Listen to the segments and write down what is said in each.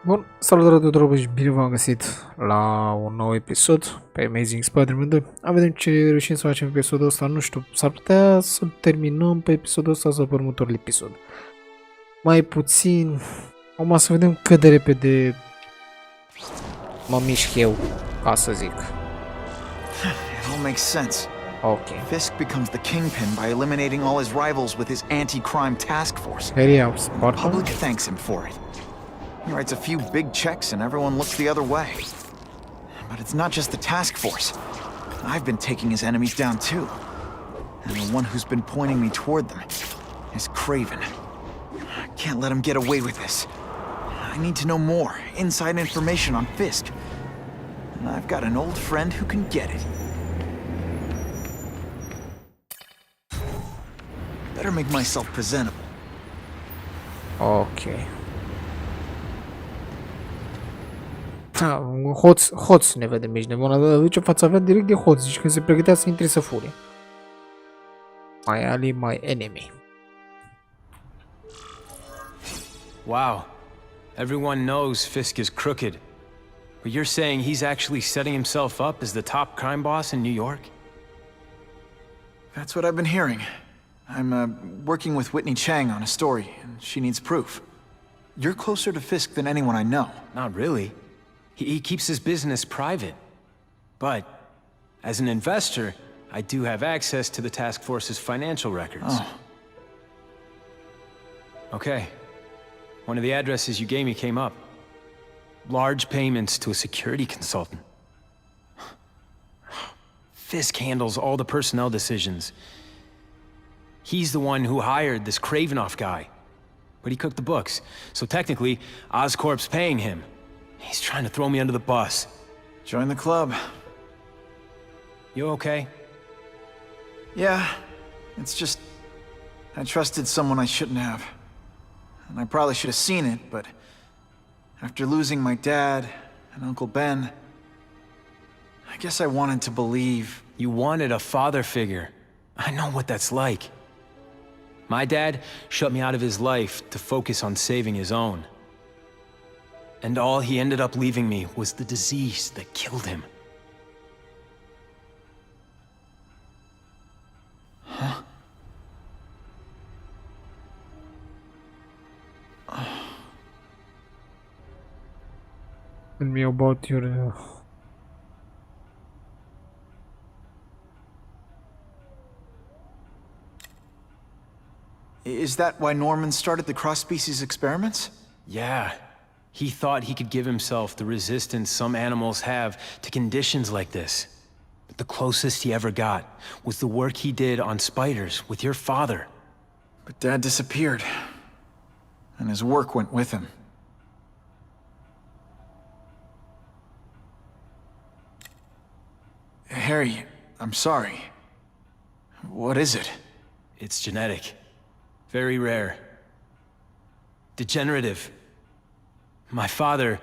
Bun, salutare tuturor și bine v-am găsit la un nou episod pe Amazing Spider-Man 2. Am vedem ce reușim să facem pe episodul ăsta, nu știu, s-ar putea să terminăm pe episodul ăsta sau pe următorul episod. Mai puțin, acum să vedem cât de repede mă mișc eu, ca să zic. It all makes sense. Ok. Fisk becomes the kingpin by eliminating all his rivals with his anti-crime task force. The public thanks him for it. He writes a few big checks and everyone looks the other way. But it's not just the task force. I've been taking his enemies down too. And the one who's been pointing me toward them is Kraven. I can't let him get away with this. I need to know more, inside information on Fisk. And I've got an old friend who can get it. Better make myself presentable. Ok. Hoț ne vedem aici, nebuna, dar duce fața avea direct de hoț, zici când se pregătea să intre să fure. My ally, my enemy. Wow. Everyone knows Fisk is crooked. But you're saying he's actually setting himself up as the top crime boss in New York? That's what I've been hearing. I'm working with Whitney Chang on a story, and she needs proof. You're closer to Fisk than anyone I know. Not really. He keeps his business private. But, as an investor, I do have access to the task force's financial records. Oh. Okay. One of the addresses you gave me came up. Large payments to a security consultant. Fisk handles all the personnel decisions. He's the one who hired this Kravinoff guy. But he cooked the books, so technically, Oscorp's paying him. He's trying to throw me under the bus. Join the club. You okay? Yeah, it's just... I trusted someone I shouldn't have. And I probably should have seen it, but... After losing my dad and Uncle Ben... I guess I wanted to believe... You wanted a father figure. I know what that's like. My dad shut me out of his life to focus on saving his own. And all he ended up leaving me was the disease that killed him. Huh? Tell me about your... Is that why Norman started the cross-species experiments? Yeah. He thought he could give himself the resistance some animals have to conditions like this. But the closest he ever got was the work he did on spiders with your father. But Dad disappeared. And his work went with him. Harry, I'm sorry. What is it? It's genetic. Very rare. Degenerative. My father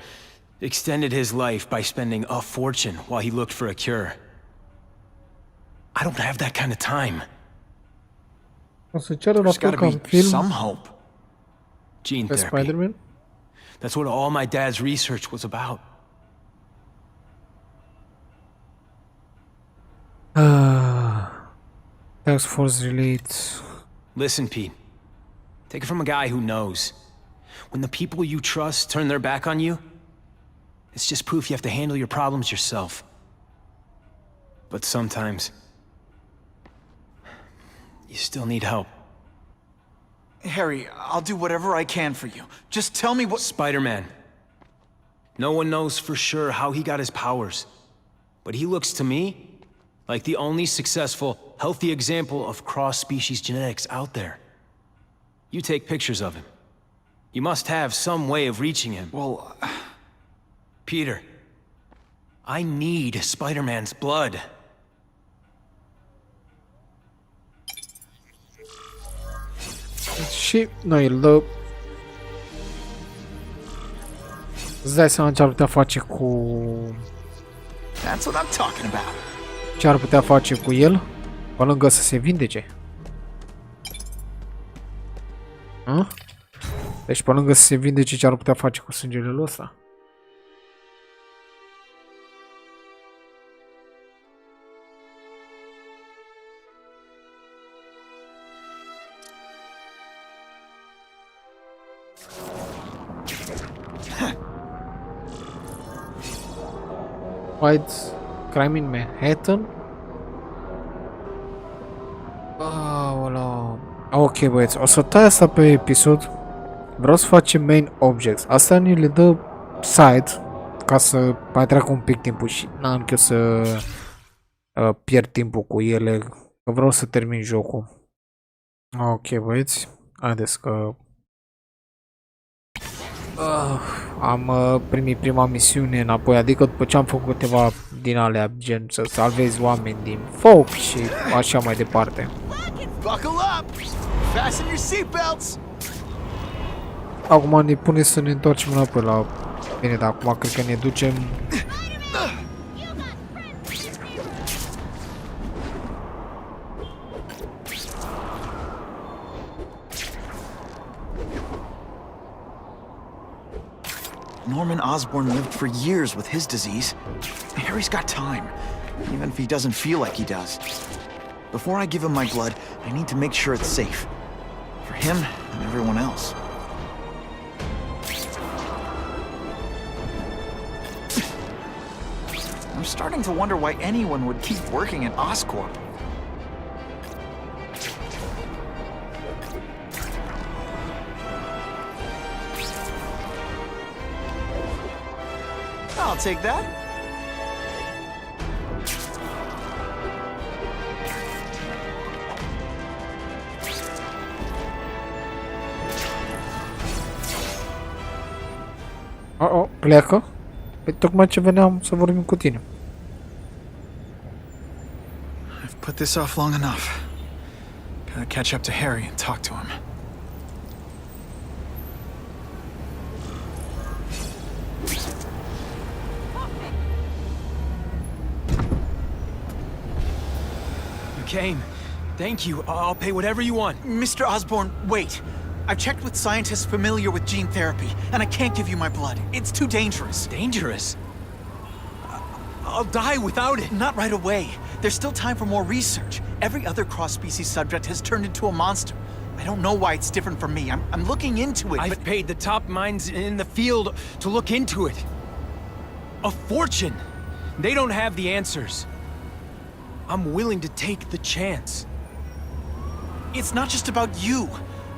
extended his life by spending a fortune while he looked for a cure. I don't have that kind of time. O să ceară la There's fel gotta ca în be film some hope. Gene pe therapy. Spider-Man. That's what all my dad's research was about. Task Force relates. Listen, Pete. Take it from a guy who knows. When the people you trust turn their back on you, it's just proof you have to handle your problems yourself. But sometimes, you still need help. Harry, I'll do whatever I can for you. Just tell me what... Spider-Man. No one knows for sure how he got his powers. But he looks to me like the only successful, healthy example of cross-species genetics out there. You take pictures of him. You must have some way of reaching him. Well... Peter, I need Spider-Man's blood. Și noi îl dă... Îți dai seama ce ar putea face cu... That's what I'm talking about. Ce ar putea face cu el? Pe lângă să se vindece. Deci pe lângă să se vindece, ce ar putea face cu sângele lui ăsta? White crime in Manhattan? Aoleu. Ok, băieți, o să tai asta pe episod. Vreau să facem main objects. Asta ni le dă side ca să mai treacă un pic timpul și n-am eu să pierd timpul cu ele, că vreau să termin jocul. Ok, băieți, haideți că am primit prima misiune înapoi, adică după ce am făcut câteva din alea, gen să salvezi oameni din foc și așa mai departe. Acum ne pune să ne întoarcem înapoi la... Bine, dar acum cred că ne ducem... Norman Osborn lived for years with his disease. Harry's got time, even if he doesn't feel like he does. Before I give him my blood, I need to make sure it's safe. For him and everyone else. I'm starting to wonder why anyone would keep working at Oscorp. I'll take that. Oh, pleacă? Păi tocmai ce veneam să vorbim cu tine. I've put this off long enough. Gotta catch up to Harry and talk to him. Kane, thank you. I'll pay whatever you want. Mr. Osborn, wait. I've checked with scientists familiar with gene therapy, and I can't give you my blood. It's too dangerous. Dangerous? I'll die without it. Not right away. There's still time for more research. Every other cross-species subject has turned into a monster. I don't know why it's different from me. I'm looking into it, I've paid the top minds in the field to look into it. A fortune. They don't have the answers. I'm willing to take the chance. It's not just about you.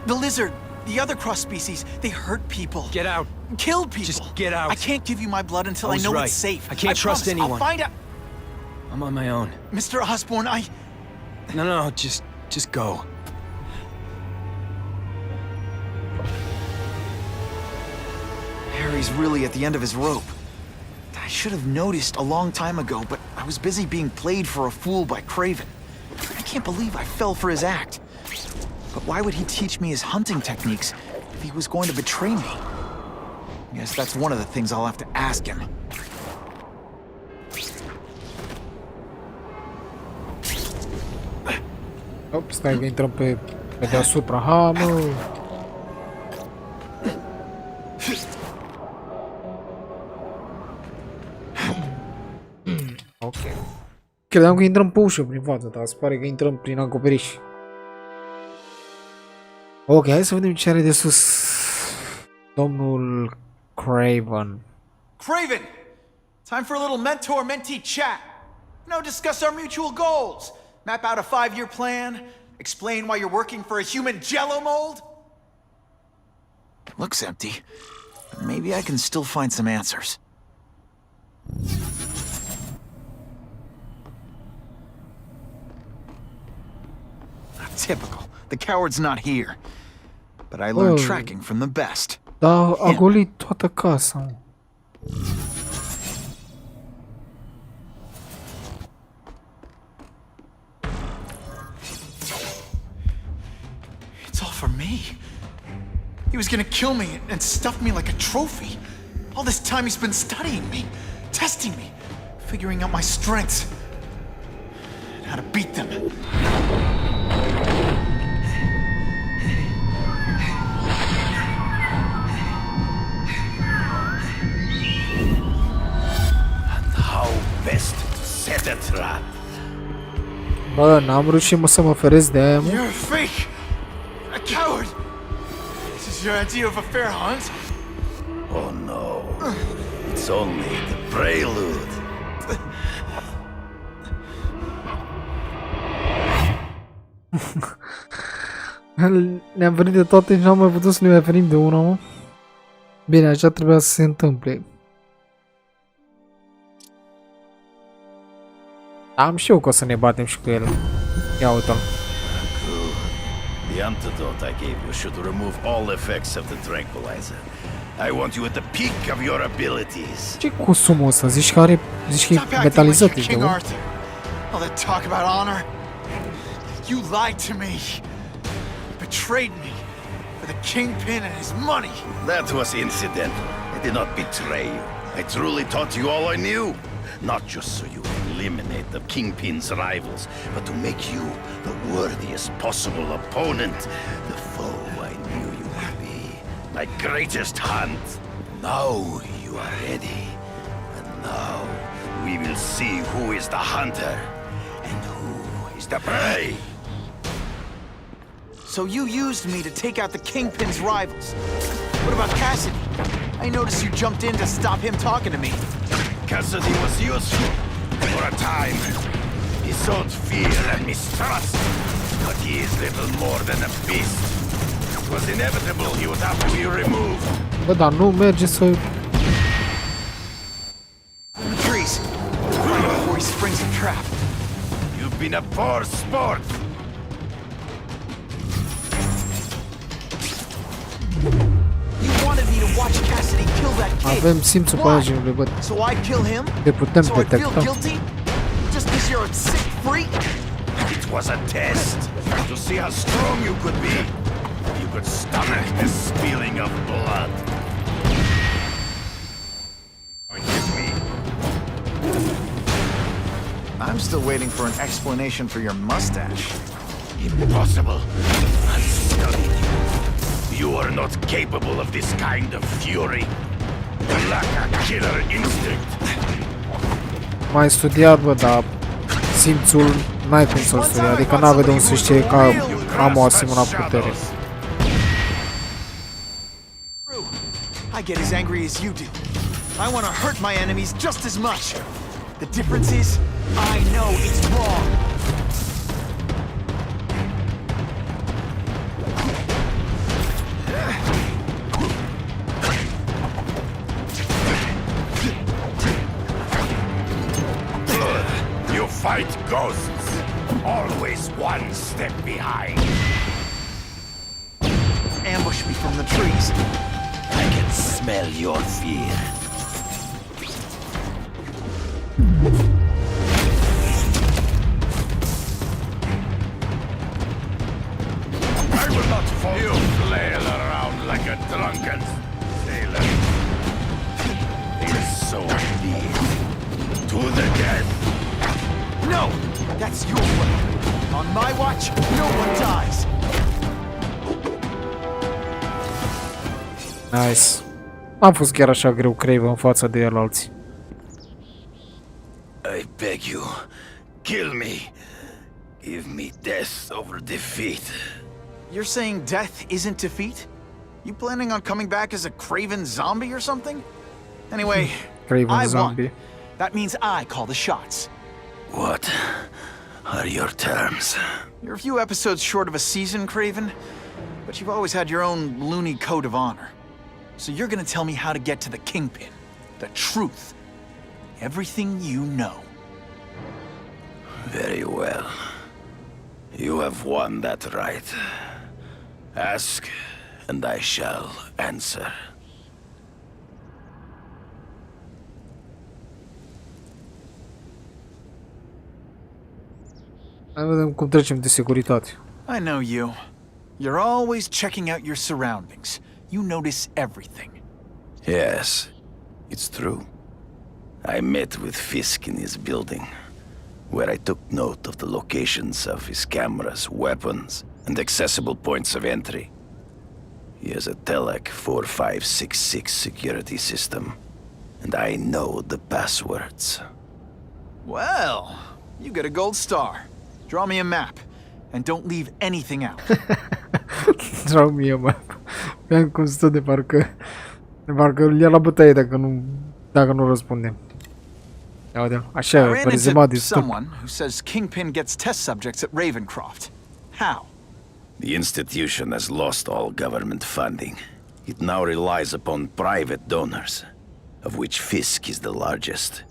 The lizard, the other cross-species, they hurt people. Get out. Killed people. Just get out. I can't give you my blood until I know it's safe. I can't trust anyone. I'll find out. I'm on my own. Mr. Osborn, No, just go. Harry's really at the end of his rope. I should have noticed a long time ago, but I was busy being played for a fool by Craven. I can't believe I fell for his act. But why would he teach me his hunting techniques if he was going to betray me? Guess that's one of the things I'll have to ask him. Op, stai că intrăm pe deasupra. Ha, mă! Ok. Credeam că intrăm pe ușă prin față, dar se pare că intrăm prin acoperiș. Ok, hai să vedem ce are de sus domnul Craven. Craven! Time for a little mentor-mentee chat. Discuss our mutual goals. Map out a 5-year plan. Explain why you're working for a human jello mold. It looks empty, but maybe I can still find some answers. Typical. The coward's not here. But I learned tracking from the best. Da, a golit toată casa, mă. It's all for me. He was gonna kill me and stuff me like a trophy. All this time he's been studying me, testing me, figuring out my strengths, and how to beat them. Bă, n-am reușit mă să mă feresc de aia, mă. You're a fake! A coward! This is your idea of a fair hunt? Oh no. It's only the prelude. Ne-am venit de toate și n-am mai putut să ne mai venim de una, mă. Bine, așa trebuia să se întâmple. Am și eu că o să ne batem și cu el. Ia uite-l. The antidote I gave you should remove all effects of the tranquilizer. I want you at the peak of your abilities. Ce consumul ăsta? Zici că e metalizat, ești de All that talk about honor. You lied to me. You betrayed me for the kingpin and his money. That was incidental. I did not betray you. I truly taught you all I knew. Not just so you eliminate the Kingpin's rivals, but to make you the worthiest possible opponent, the foe I knew you would be. My greatest hunt. Now you are ready. And now we will see who is the hunter and who is the prey. So you used me to take out the Kingpin's rivals. What about Cassidy? I noticed you jumped in to stop him talking to me. Cassidy was useful for a time. He sowed fear and mistrust, but he is little more than a beast. It was inevitable he would have to be removed. Bă, dar nu merge să... The trees. Right before he springs a trap. You've been a poor sport. You wanted me to watch Cassidy kill that kid. Avem simțul paginului, bă. So I kill him? Te putem So I feel detecta. guilty? Just because you're a sick freak? It was a test to see how strong you could be. You could stomach the spilling of blood. I'm still waiting for an explanation for your mustache. Impossible. I've studied you. You are not capable of this kind of fury. You lack a killer instinct. M-ai studiat, bă, dar simțul n-ai cum să-l studii, adică n-avea de unde să știe că am o asemenea putere. I get as angry as you do. I want to hurt my enemies just as much. The difference is, I know it's wrong. You fight ghosts, always one step behind. Ambush me from the trees. I can smell your fear. I will not fall. You flail around like a drunken sailor. It is so near. To the death. No! That's your way. On my watch, no one dies. Nice. Am fost chiar așa greu crevă în fața de el alții. I beg you, kill me. Give me death over defeat. You're saying death isn't defeat? You planning on coming back as a craven zombie or something? Anyway, Craven I zombie. won. That means I call the shots. What are your terms? You're a few episodes short of a season, Craven, but you've always had your own loony code of honor. So you're gonna tell me how to get to the Kingpin, the truth, everything you know. Very well. You have won that right. Ask, and I shall answer. Hai vedem cum trecem de securitate. I know you. You're always checking out your surroundings. You notice everything. Yes, it's true. I met with Fisk in his building, where I took note of the locations of his cameras, weapons, and accessible points of entry. He has a Telek 4566 security system, and I know the passwords. Well, you get a gold star. Draw me a map, and don't leave anything out. Draw me a map. Mi-am cum stă de parcă îl ia la bătaie dacă nu răspundem. Ia uite, așa, I ran rezumat into de stop. someone who says Kingpin gets test subjects at Ravencroft. How? The institution has lost all government funding. It now relies upon private donors, of which Fisk is the largest,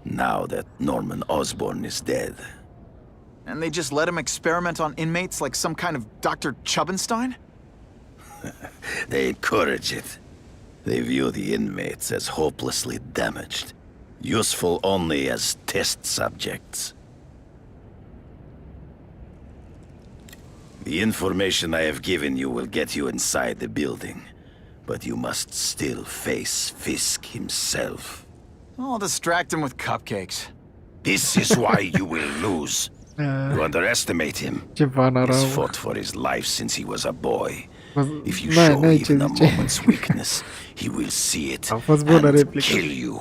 now that Norman Osborn is dead. And they just let him experiment on inmates like some kind of Dr. 𝙍𝙀𝘼𝘾𝙃? They encourage it. They view the inmates as hopelessly damaged, useful only as test subjects. The information I have given you will get you inside the building, but you must still face Fisk himself. I'll distract him with cupcakes. This is why you will lose. You underestimate him. He's fought for his life since he was a boy. If you show even a moment's weakness, he will see it and kill you.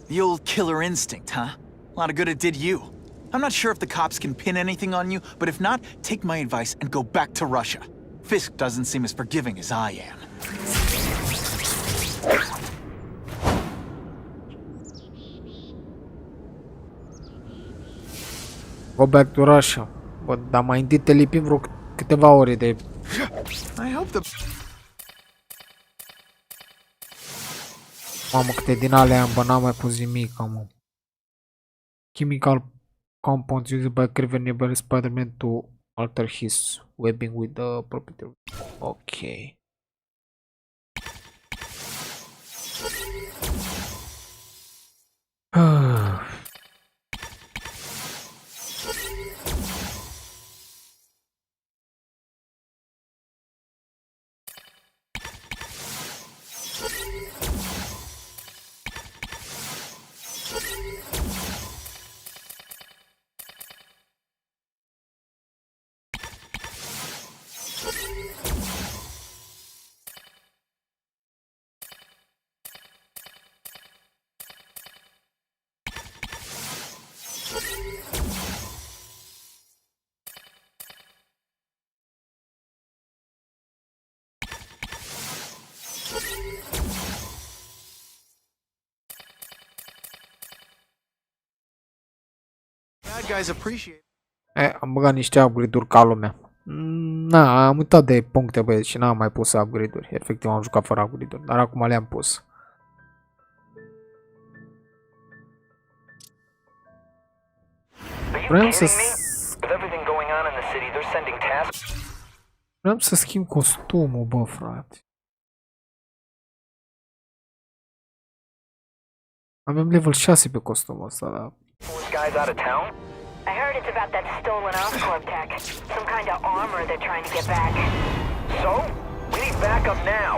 The old killer instinct, huh? A lot of good it did you. I'm not sure if the cops can pin anything on you, but if not, take my advice and go back to Russia. Fisk doesn't seem as forgiving as I am. Go back to Russia. Bă, dar mai întâi te lipim vreo câteva ore de... I hope the... Mamă, câte din alea am, bă, n-am mai pus nimic, mă. Chemical compounds used by Kraven nearby Spider-Man to alter his webbing with the property. Ok. Guys appreciate. Am băgat niște upgrade-uri ca lumea. Na, am uitat de puncte, băieți, și n-am mai pus upgrade-uri. Efectiv am jucat fără upgrade-uri, dar acum le-am pus. Vreau să schimb costumul, bă, frate. Avem level 6 pe costumul ăsta, dar... I heard it's about that stolen Oscorp tech. Some kind of armor they're trying to get back. So? We need backup now.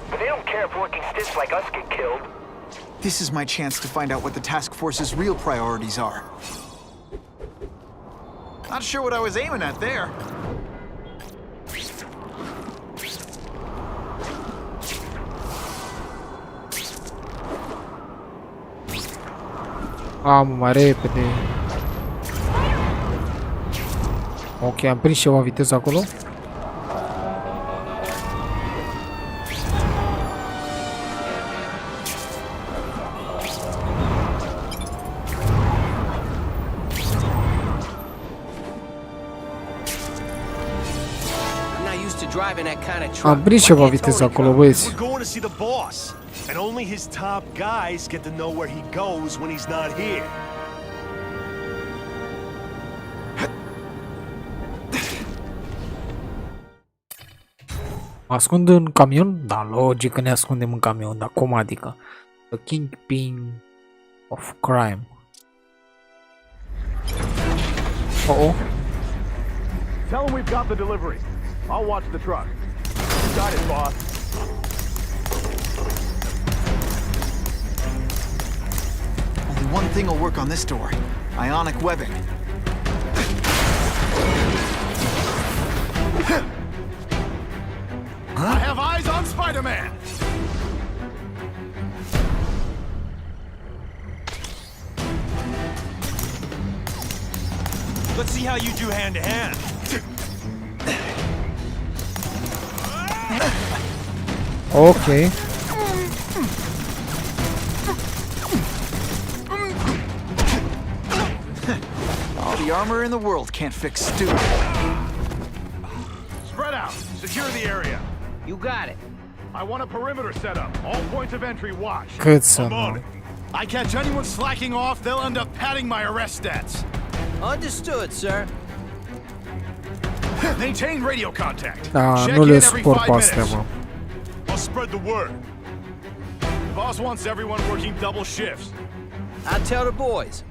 But they don't care if working stiffs like us get killed. This is my chance to find out what the task force's real priorities are. Not sure what I was aiming at there. Mai repede. Ok, am prins ceva viteză acolo. Am prins ceva viteză acolo, băieți. And only his top guys get to know where he goes when he's not here. Mă ascund în camion? Da, logic că ne ascundem în camion, dar cum adică? The Kingpin of Crime. Oh. Tell him we've got the delivery. I'll watch the truck. Got it, boss. Only one thing will work on this door. Ionic webbing. I have eyes on Spider-Man! Let's see how you do hand to hand. Ok. All the armor in the world can't fix stupid. Spread out. Secure the area. You got it. I want a perimeter set up. All points of entry watched. Cât să nu. I catch anyone slacking off, they'll end up padding my arrest stats. Understood, sir. Maintain radio contact. Da, Check nu in le every suport 5 pe astea, minutes. mă. I'll spread the word. The boss wants everyone working double shifts. I'll tell the boys.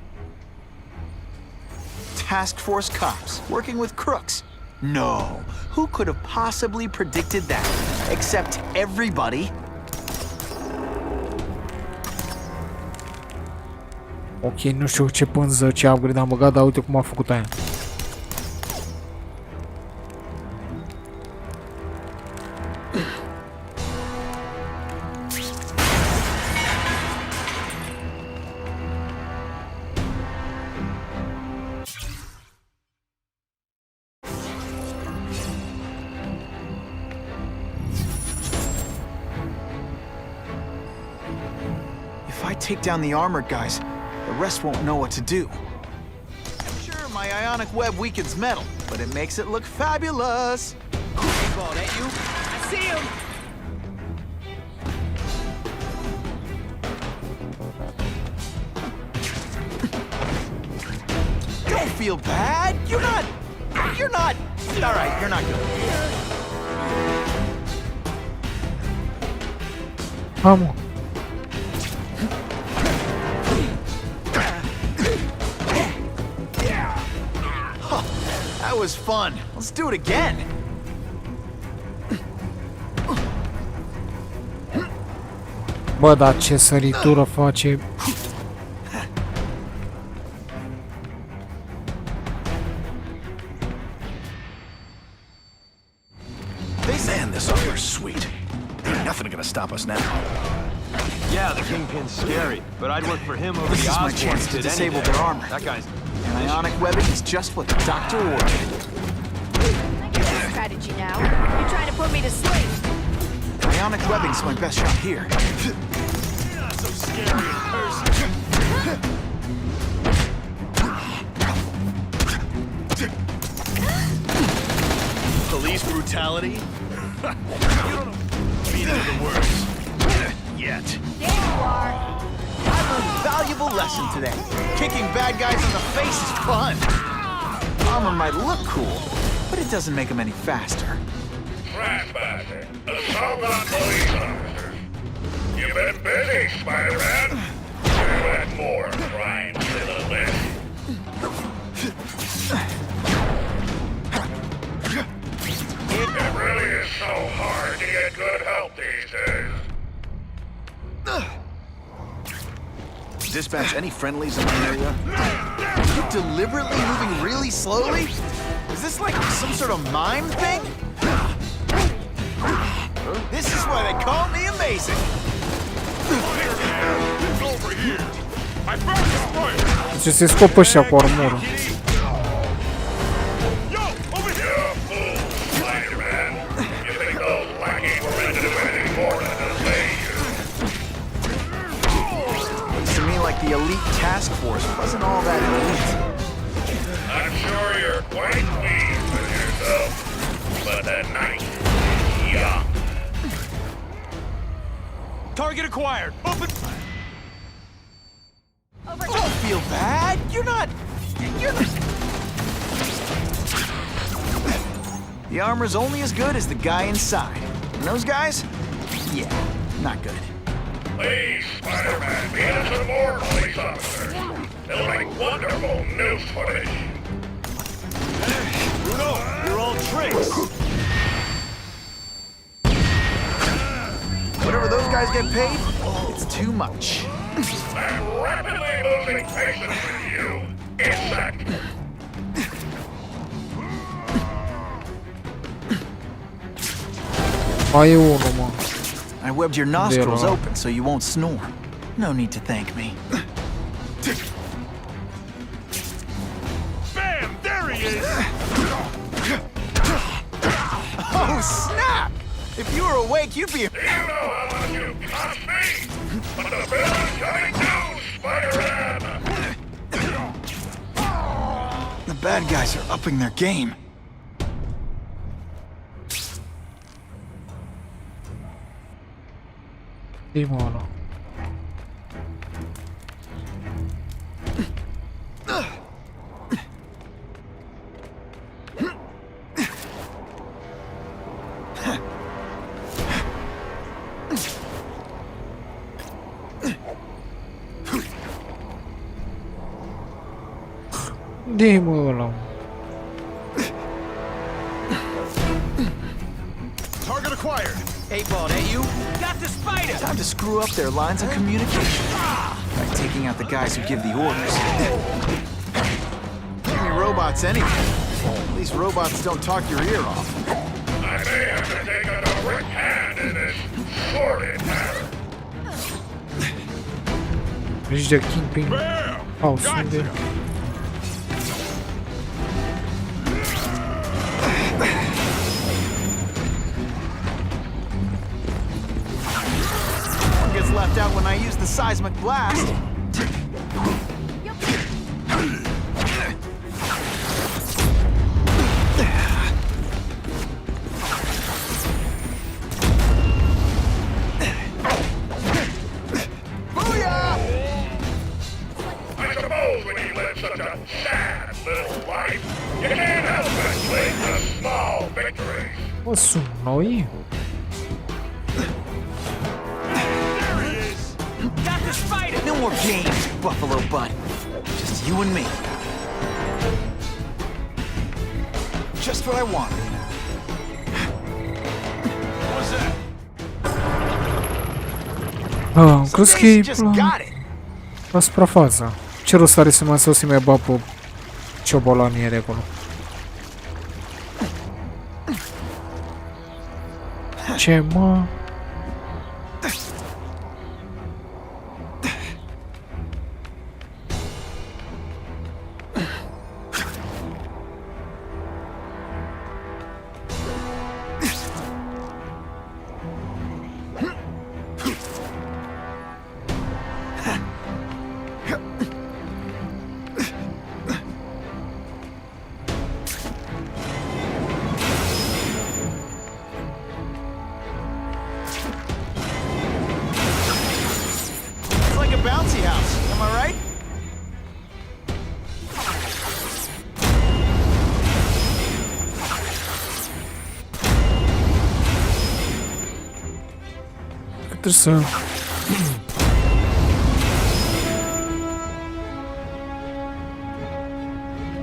Task force cops working with crooks. No, who could have possibly predicted that? Except everybody. Ok, nu știu ce pânză, ce upgrade am băgat, dar uite cum a făcut aia. If I take down the armored guys, the rest won't know what to do. Sure, my ionic web weakens metal, but it makes it look fabulous. Ball, that you? I see him. Don't feel bad. You're not. All right, you're not good. Vamos. That was fun. Let's do it again. Bă, dar ce săritură face. Man, this offer's sweet. Ain't nothing gonna stop us now. Yeah, the Kingpin's scary, but I'd work for him over This the is my Osborns chance to did any disable day. their armor. That guy's... And ionic webbing is just what the doctor ordered. I get your strategy now. You're trying to put me to sleep. Ionic webbing's my best shot here. Not so scary in person. Police brutality? You don't know meaning of the words. Yet. There you are. I learned a valuable lesson today. Kicking bad guys in the face is fun. Armor might look cool, but it doesn't make them any faster. Trespasser, assault on police officers. You've been busy, Spider-Man. You had more crimes in the list. It really is so hard to get good help these days. Dispatch any friendlies in my area? Are you deliberately moving really slowly? Is this like some sort of mime thing? This is why they call me amazing. It's over here. I found the point. Ce se scopă ăștia cu armură. You fool, Spider-Man. You think those lackeys were meant to do anything more than obey you? Looks to me like the elite task force wasn't all that elite. I'm sure you're quite pleased with yourself, but the night is young. Target acquired. Open... Don't feel bad. You're not. The armor's only as good as the guy inside. And those guys? Yeah, not good. Please, Spider-Man, be innocent more police officers. They'll make wonderful news footage. Bruno, you're all tricks. Whatever those guys get paid, it's too much. I'm rapidly losing patience with you, insect. Mai e unul, mă. I webbed your nostrils Zero. open so you won't snore. No need to thank me. Bam! There Oh, snap! If you were awake, you'd be... You know how much you cost me, but the bill is coming due, Spider-Man! The bad guys are upping their game. Dimolo. Dimolo. Target acquired. 8-ball, ain't you? Got the spider! Time to screw up their lines of communication by taking out the guys who give the orders. Give me robots anyway. At least robots don't talk your ear off. I may have to take a direct hand in this sordid matter. Widzicie Kingpin? O, sundy. One gets left out when I use the seismic blast. I suppose when you live such a sad little life, you can't help but claim the small victories. O, sunt noi? Got the spider! No more games, Buffalo Butt. Just you and me. Just what I wanted. What's that? Ah, crezi că e Just got it. la suprafață. Ce rost are să mă sau să mai bag pe ciobolanie de acolo? Ce mă? It's like a bouncy house, am I right? Trebuie să...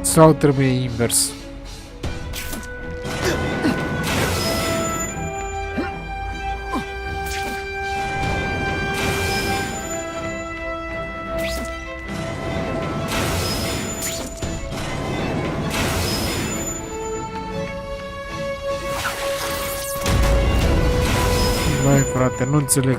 Sau trebuie invers? Mai frate, nu înțeleg.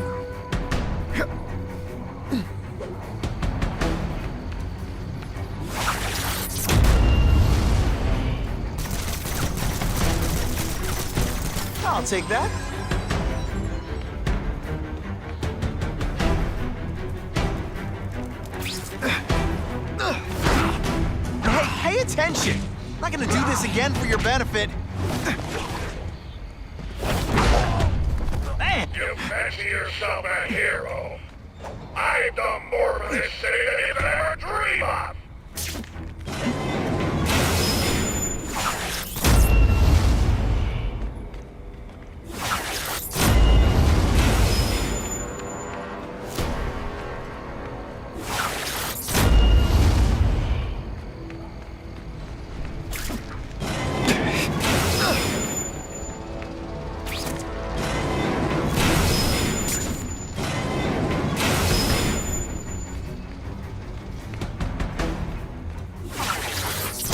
I'll take that. Hey, pay attention! I'm not gonna do this again for your benefit. Man! You fancy yourself a hero. I've done more for this city than you could ever dream of.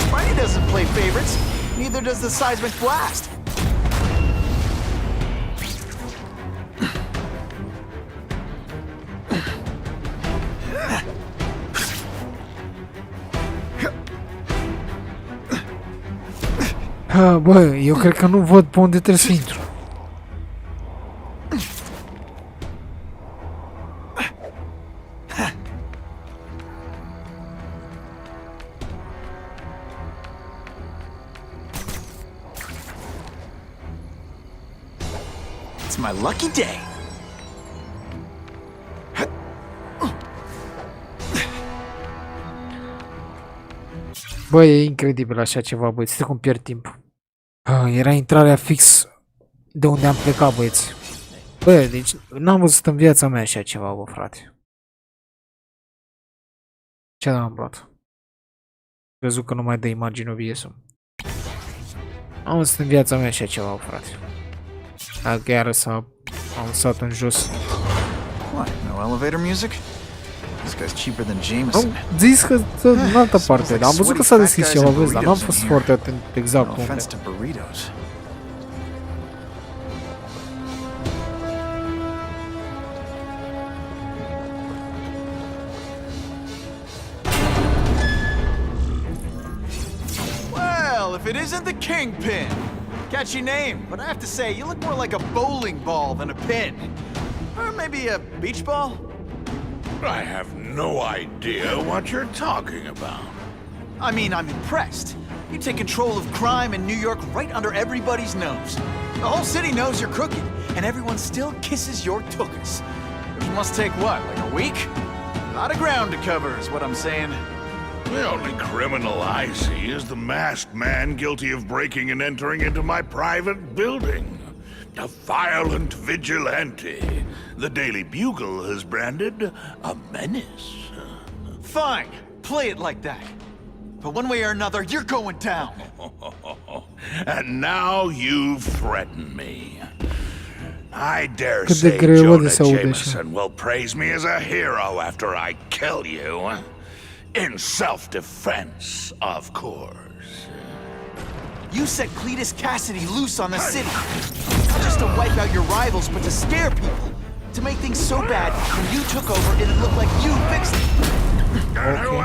Spidey doesn't play favorites. Neither does the seismic blast. Bă, eu cred că nu văd pe unde trebuie să intru. It's my lucky day. Bă, e incredibil așa ceva, băieți, știi cum pierd timp. Era intrarea fix de unde am plecat, băieți. Bă, deci n-am văzut în viața mea așa ceva, bă, frate. Ce am luat? Văzut că nu mai dă imagine OBS-ul. Am văzut în viața mea așa ceva, bă, frate. Dacă iară s-a lăsat în jos. What? No elevator music? This guy's cheaper than Am Jameson. zis că în altă parte, dar am văzut că s-a deschis ceva, vezi, dar n-am fost foarte atent exact No unde. offense to burritos. Well, if it isn't the Kingpin. Catchy name, but I have to say, you look more like a bowling ball than a pin. Or maybe a beach ball? I have no idea what you're talking about. I mean, I'm impressed. You take control of crime in New York right under everybody's nose. The whole city knows you're crooked, and everyone still kisses your tuchus. Which must take what, like a week? A lot of ground to cover is what I'm saying. The only criminal I see is the masked man guilty of breaking and entering into my private building. A violent vigilante. The Daily Bugle has branded a menace. Fine, play it like that. But one way or another, you're going down. And now you've threatened me. I dare Cât de say greu Jonah de se aude așa. Jameson will praise me as a hero after I kill you. In self-defense, of course. You set 𝔇𝙀𝘶𝐼𝑑𝑒 loose on the city. Not just to wipe out your rivals, but to scare people. To make things so bad, when you took over, it'd look like you fixed it. Ok.